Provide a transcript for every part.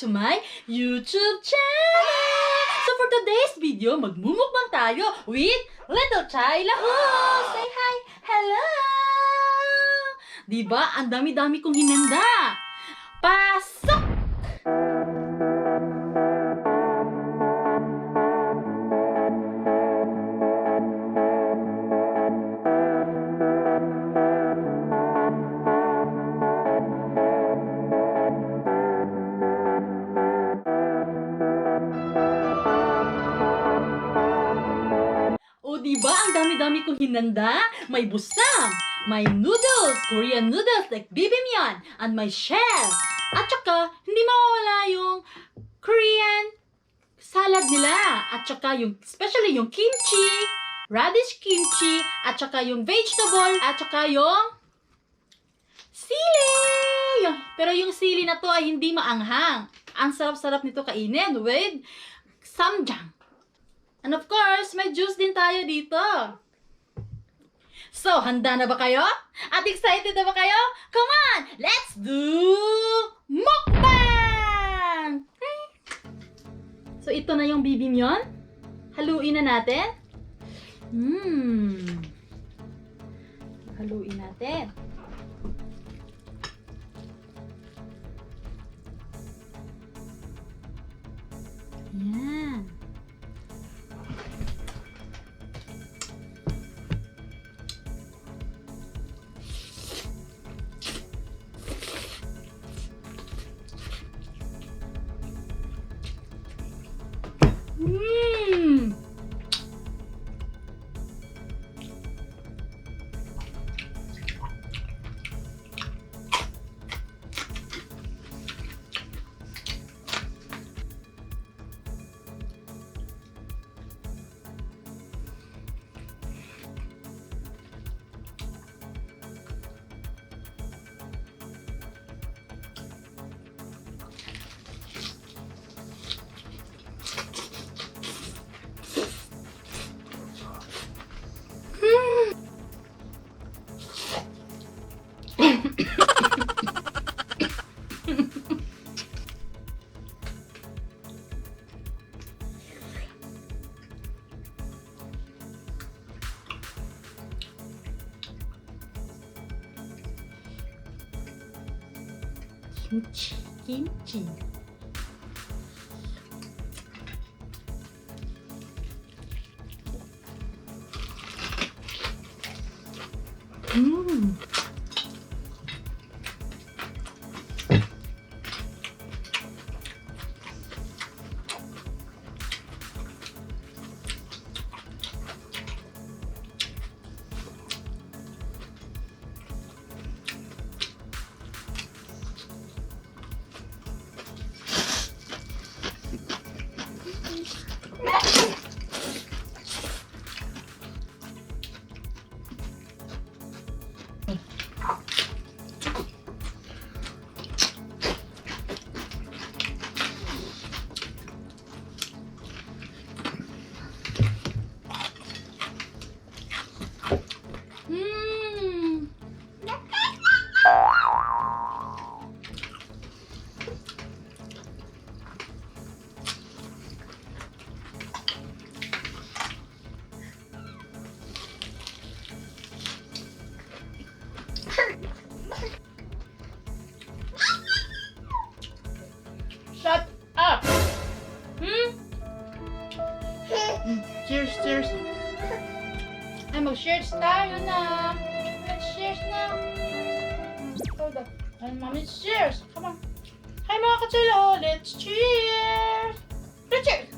to my YouTube channel! So for today's video, magmumukbang tayo with Little Chai Lahu! Say hi! Hello! Diba? Ang dami-dami kong hinanda! Pasok! Diba? Ang dami-dami kong hinanda. May Boosam, may noodles, Korean noodles like Bibimyeon, and may shell. At saka, hindi mawawala yung Korean salad nila. At saka yung, especially yung kimchi, radish kimchi, at saka yung vegetable, at saka yung sili. Pero yung sili na to ay hindi maanghang. Ang sarap-sarap nito kainin with samjang. And of course, may juice din tayo dito. So, handa na ba kayo? At excited na ba kayo? Come on! Let's do mukbang! So, ito na yung bibimyeon. Haluin na natin. Haluin natin. Yan. Kimchi. Shut up! Cheers, cheers! Ay, mag-cheers tayo na! Mag-cheers na! Hold up. Ay, mommy, cheers! Come on! Hi mga katsula! Let's cheers! Let's cheers!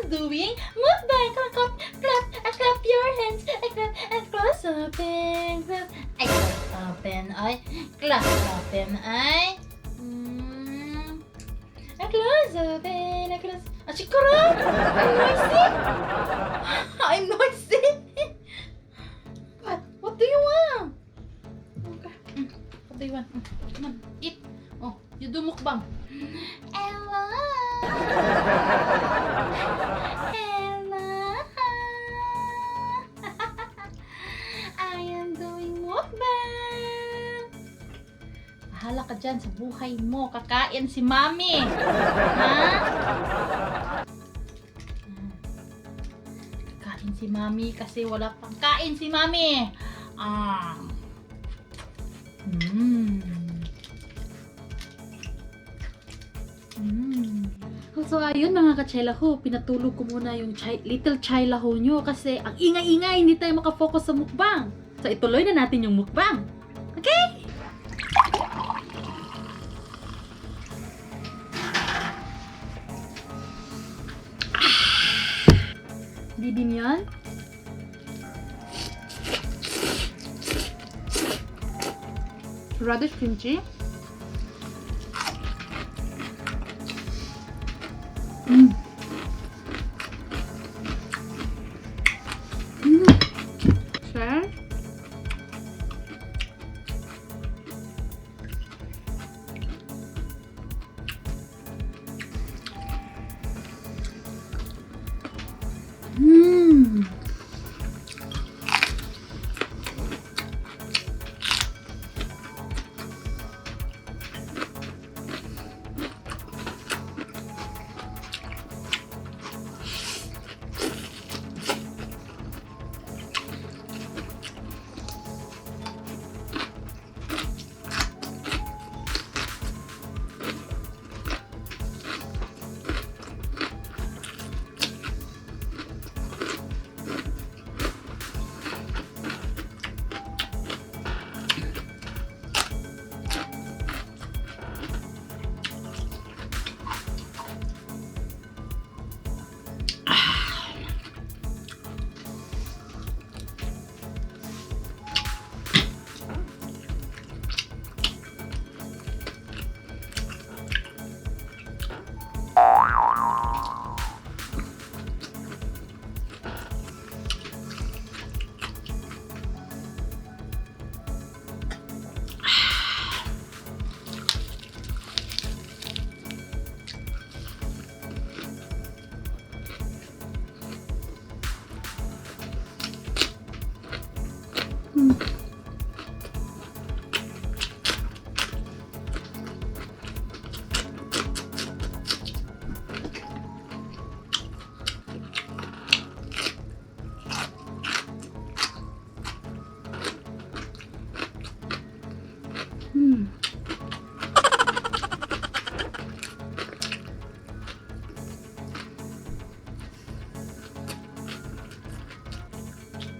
Doing mukbang. Clap, clap, clap your hands. Clap, close open. Clap, close open. Clap open. Close open. Close. Siguro. I'm noisy. What do you want? Okay. What do you want? Come on, eat. Oh, you do mukbang. Ella. Ella. I am doing mukbang. Bahala ka dyan sa buhay mo. Kakain si Mami. Ha? Kakain si Mami kasi wala pang kain si Mami. So ayun mga ka-chaylaho, pinatulog ko muna yung little chaylaho nyo kasi ang ingay-ingay, hindi tayo makafocus sa mukbang. So ituloy na natin yung mukbang. Okay? Bibimyeon. Radish kimchi. Share.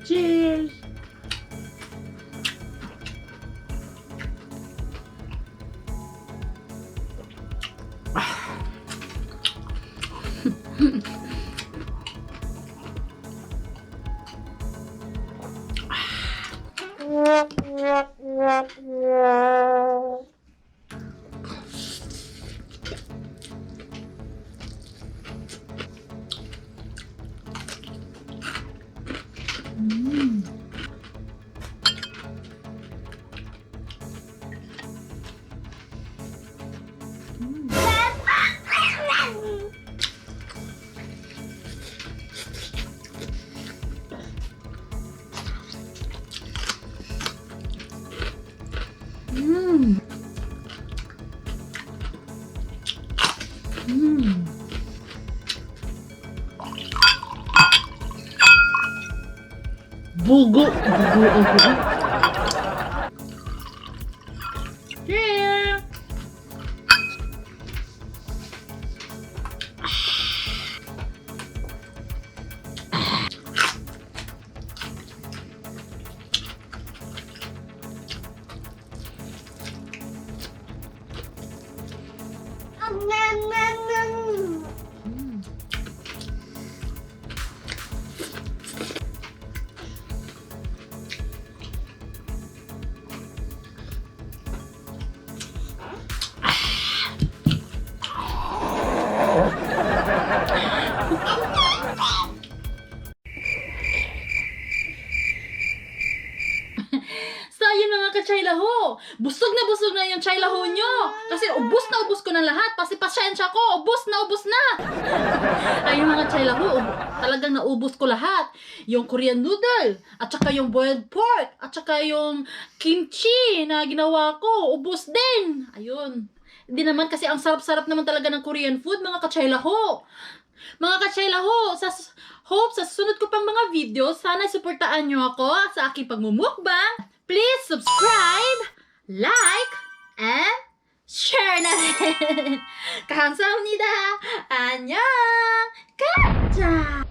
Cheers! Mm. Bugo. Bugo ako. Cheers! So, ayun mga ka-chaylaho. Busog na yung chaylaho nyo. Kasi ubos ko na lahat. Pasensya ko, ubos na. Ayun mga chaylaho, talagang naubos ko lahat. Yung Korean noodle, at saka yung boiled pork, at saka yung kimchi na ginawa ko, ubos din. Ayun. Hindi naman kasi ang sarap-sarap naman talaga ng Korean food, mga ka-chaylaho. Mga ka-chaylaho, hope sa susunod ko pang mga video, sana suportaan nyo ako sa aking pagmumukbang. Please subscribe, like, and share na rin. 감사합니다. 안녕. 가자.